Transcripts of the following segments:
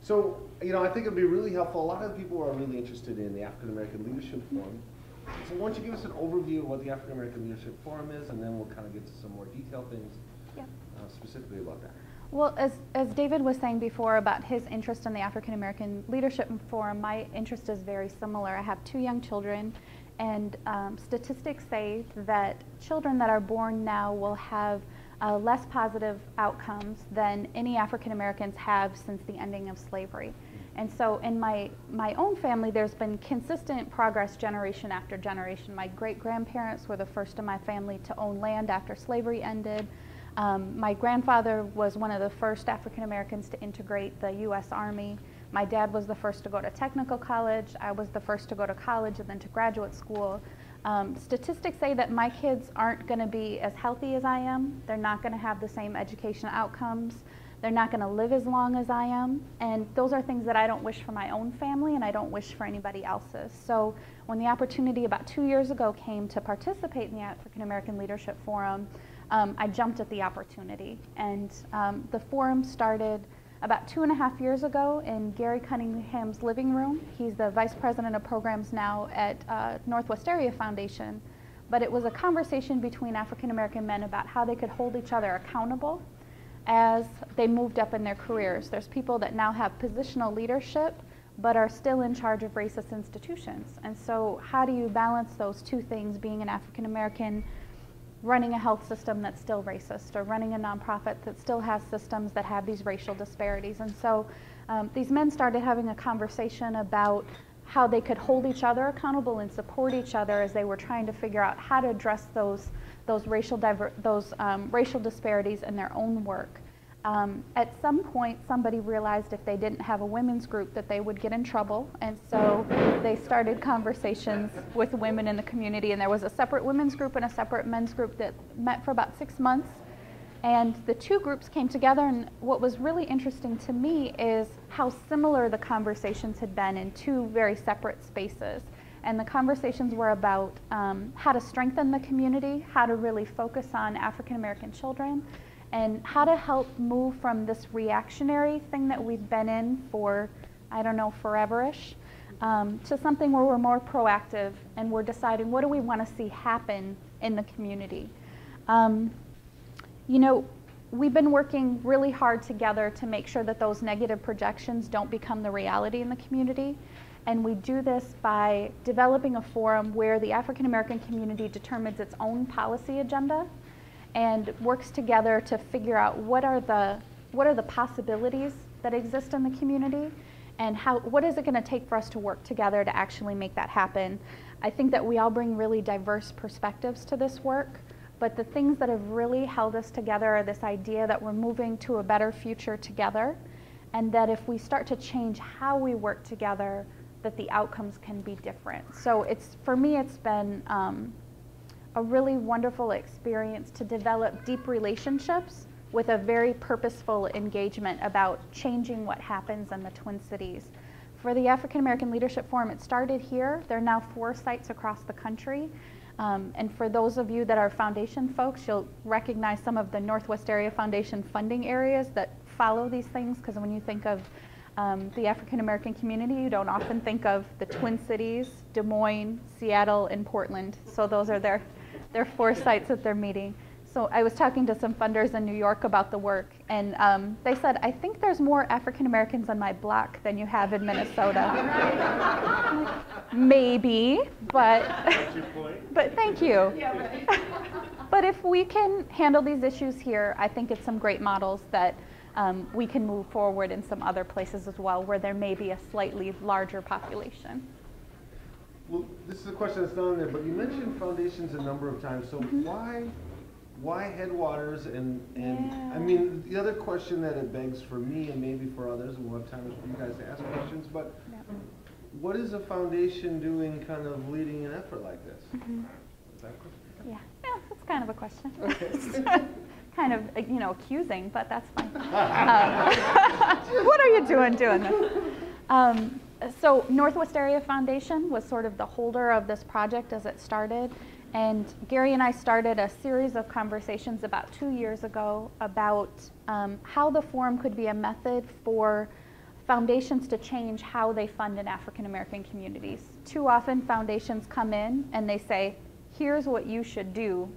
So, you know, I think it'd be really helpful. A lot of people are really interested in the African American Leadership Forum. So why don't you give us an overview of what the African American Leadership Forum is, and then we'll kind of get to some more detailed things specifically about that. Well, as David was saying before about his interest in the African American Leadership Forum, my interest is very similar. I have 2 young children, and statistics say that children that are born now will have less positive outcomes than any African Americans have since the ending of slavery. And so in my own family, there's been consistent progress generation after generation. My great-grandparents were the first in my family to own land after slavery ended. My grandfather was one of the first African Americans to integrate the U.S. Army. My dad was the first to go to technical college. I was the first to go to college and then to graduate school. Statistics say that my kids aren't going to be as healthy as I am. They're not going to have the same education outcomes. They're not going to live as long as I am. And those are things that I don't wish for my own family, and I don't wish for anybody else's. So when the opportunity about 2 years ago came to participate in the African American Leadership Forum, I jumped at the opportunity. And the forum started about 2.5 years ago in Gary Cunningham's living room. He's the vice president of programs now at Northwest Area Foundation. But it was a conversation between African American men about how they could hold each other accountable as they moved up in their careers. There's people that now have positional leadership but are still in charge of racist institutions. And so how do you balance those two things, being an African American running a health system that's still racist, or running a nonprofit that still has systems that have these racial disparities? And so these men started having a conversation about how they could hold each other accountable and support each other as they were trying to figure out how to address those racial disparities in their own work. At some point, somebody realized if they didn't have a women's group that they would get in trouble, and so they started conversations with women in the community, and there was a separate women's group and a separate men's group that met for about 6 months, and the two groups came together. And what was really interesting to me is how similar the conversations had been in two very separate spaces. And the conversations were about how to strengthen the community, how to really focus on African American children, and how to help move from this reactionary thing that we've been in for, I don't know, forever-ish, to something where we're more proactive and we're deciding what do we want to see happen in the community. You know, we've been working really hard together to make sure that those negative projections don't become the reality in the community. And we do this by developing a forum where the African American community determines its own policy agenda and works together to figure out what are the possibilities that exist in the community, and what is it going to take for us to work together to actually make that happen. I think that we all bring really diverse perspectives to this work, but the things that have really held us together are this idea that we're moving to a better future together, and that if we start to change how we work together, that the outcomes can be different. So for me, it's been a really wonderful experience to develop deep relationships with a very purposeful engagement about changing what happens in the Twin Cities. For the African American Leadership Forum, it started here. There are now 4 sites across the country. And for those of you that are foundation folks, you'll recognize some of the Northwest Area Foundation funding areas that follow these things, because when you think of the African American community, you don't often think of the Twin Cities, Des Moines, Seattle, and Portland. So those are their 4 sites that they're meeting. So I was talking to some funders in New York about the work, and they said, I think there's more African Americans on my block than you have in Minnesota. Maybe, but thank you. Yeah, right. But if we can handle these issues here, I think it's some great models that we can move forward in some other places as well, where there may be a slightly larger population. Well, this is a question that's not on there, but you mentioned foundations a number of times. So why Headwaters? And yeah. I mean, the other question that it begs for me, and maybe for others, and we'll have time for you guys to ask questions, but what is a foundation doing kind of leading an effort like this? Is that a question? Yeah, that's kind of a question. Okay. Kind of, you know, accusing, but that's fine. What are you doing this? So Northwest Area Foundation was sort of the holder of this project as it started, and Gary and I started a series of conversations about 2 years ago about how the forum could be a method for foundations to change how they fund in African American communities. Too often foundations come in and they say, here's what you should do.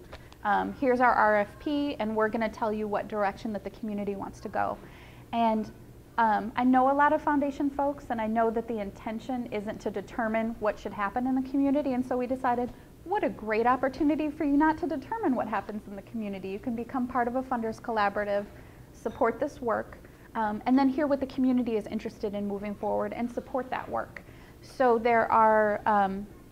Here's our RFP, and we're going to tell you what direction that the community wants to go. And I know a lot of foundation folks, and I know that the intention isn't to determine what should happen in the community, and so we decided, what a great opportunity for you not to determine what happens in the community. You can become part of a funders collaborative, support this work, and then hear what the community is interested in moving forward and support that work. So there are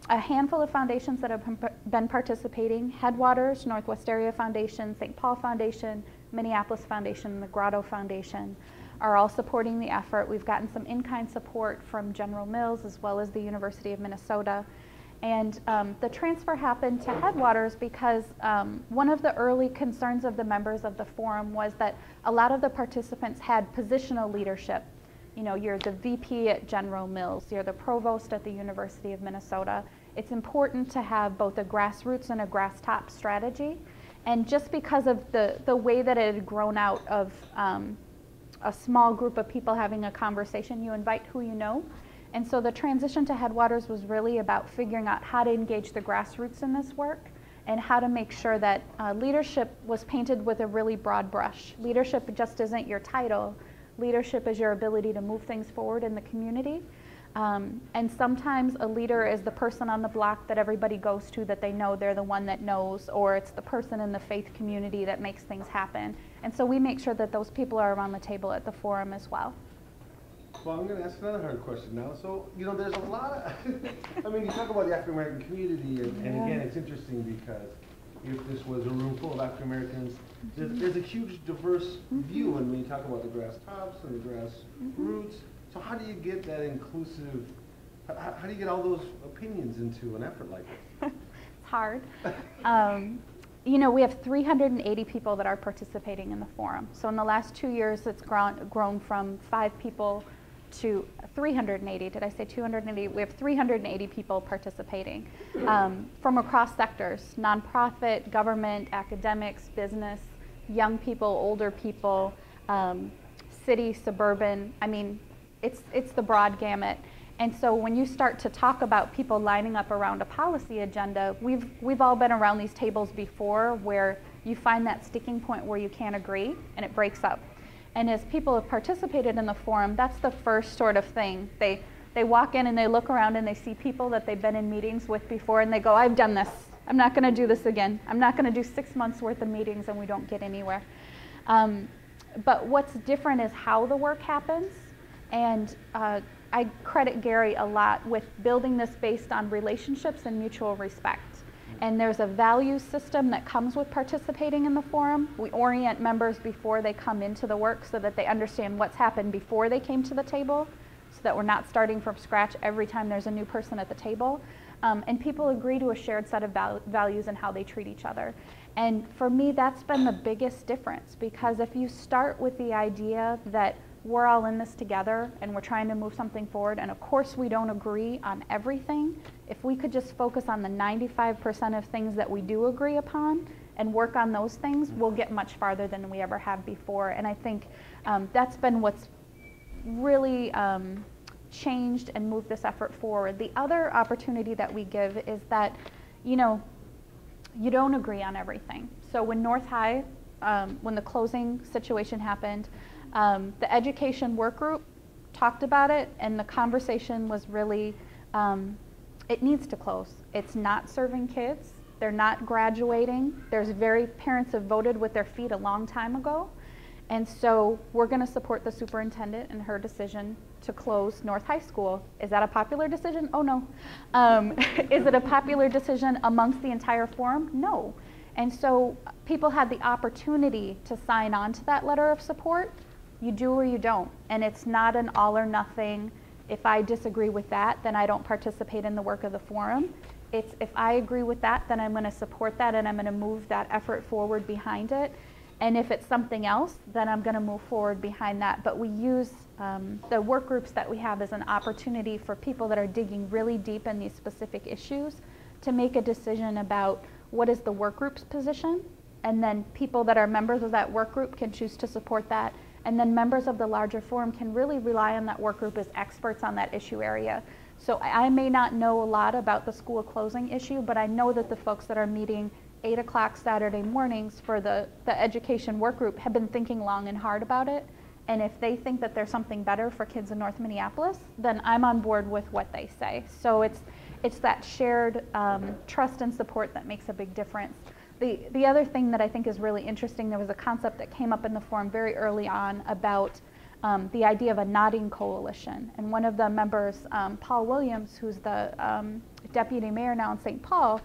a handful of foundations that have been participating: Headwaters, Northwest Area Foundation, St. Paul Foundation, Minneapolis Foundation, and the Grotto Foundation are all supporting the effort. We've gotten some in-kind support from General Mills as well as the University of Minnesota. And the transfer happened to Headwaters because one of the early concerns of the members of the forum was that a lot of the participants had positional leadership. You know, you're the VP at General Mills, you're the provost at the University of Minnesota. It's important to have both a grassroots and a grass top strategy. And just because of the way that it had grown out of a small group of people having a conversation, you invite who you know. And so the transition to Headwaters was really about figuring out how to engage the grassroots in this work and how to make sure that leadership was painted with a really broad brush. Leadership just isn't your title. Leadership is your ability to move things forward in the community. And sometimes a leader is the person on the block that everybody goes to, that they know they're the one that knows, or it's the person in the faith community that makes things happen. And so we make sure that those people are around the table at the forum as well. Well, I'm going to ask another hard question now. So, you know, there's a lot of, I mean, you talk about the African American community, and again, it's interesting because if this was a room full of African Americans, there's a huge diverse view, and when you talk about the grass tops and the grass roots. So how do you get that inclusive, how do you get all those opinions into an effort like this? It's hard. You know, we have 380 people that are participating in the forum. So in the last 2 years, it's grown from 5 people to 380. Did I say 280? We have 380 people participating from across sectors: nonprofit, government, academics, business, young people, older people, city, suburban. I mean, it's the broad gamut. And so when you start to talk about people lining up around a policy agenda, we've all been around these tables before where you find that sticking point where you can't agree and it breaks up. And as people have participated in the forum, that's the first sort of thing. They walk in and they look around and they see people that they've been in meetings with before and they go, I've done this. I'm not going to do this again. I'm not going to do 6 months worth of meetings and we don't get anywhere. But what's different is how the work happens. And I credit Gary a lot with building this based on relationships and mutual respect. And there's a value system that comes with participating in the forum. We orient members before they come into the work so that they understand what's happened before they came to the table, so that we're not starting from scratch every time there's a new person at the table. And people agree to a shared set of values and how they treat each other. And for me, that's been the biggest difference, because if you start with the idea that we're all in this together and we're trying to move something forward, and of course we don't agree on everything, if we could just focus on the 95% of things that we do agree upon and work on those things, we'll get much farther than we ever have before. And I think that's been what's really changed and moved this effort forward. The other opportunity that we give is that, you know, you don't agree on everything. So when North High, when the closing situation happened, the education work group talked about it, and the conversation was really, it needs to close. It's not serving kids. They're not graduating. Parents have voted with their feet a long time ago. And so we're going to support the superintendent in her decision to close North High School. Is that a popular decision? Oh, no. Is it a popular decision amongst the entire forum? No. And so people had the opportunity to sign on to that letter of support. You do or you don't. And it's not an all or nothing. If I disagree with that, then I don't participate in the work of the forum. It's if I agree with that, then I'm going to support that and I'm going to move that effort forward behind it. And if it's something else, then I'm going to move forward behind that. But we use the work groups that we have as an opportunity for people that are digging really deep in these specific issues to make a decision about what is the work group's position. And then people that are members of that work group can choose to support that. And then members of the larger forum can really rely on that work group as experts on that issue area. So I may not know a lot about the school closing issue, but I know that the folks that are meeting 8 o'clock Saturday mornings for the education work group have been thinking long and hard about it. And if they think that there's something better for kids in North Minneapolis, then I'm on board with what they say. So it's that shared trust and support that makes a big difference. The other thing that I think is really interesting, there was a concept that came up in the forum very early on about the idea of a nodding coalition. And one of the members, Paul Williams, who's the deputy mayor now in St. Paul,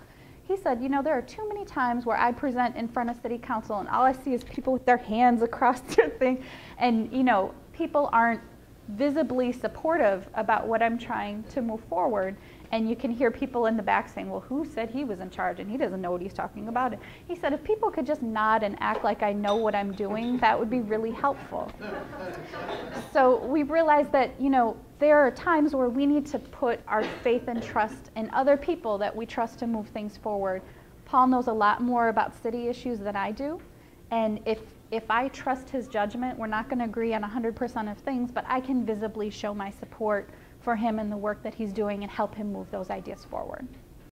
he said, you know, there are too many times where I present in front of city council and all I see is people with their hands across their thing. And, you know, people aren't visibly supportive about what I'm trying to move forward. And you can hear people in the back saying, well, who said he was in charge and he doesn't know what he's talking about? He said, if people could just nod and act like I know what I'm doing, that would be really helpful. So we realized that, you know, there are times where we need to put our faith and trust in other people that we trust to move things forward. Paul knows a lot more about city issues than I do. And if I trust his judgment, we're not going to agree on 100% of things, but I can visibly show my support for him and the work that he's doing and help him move those ideas forward.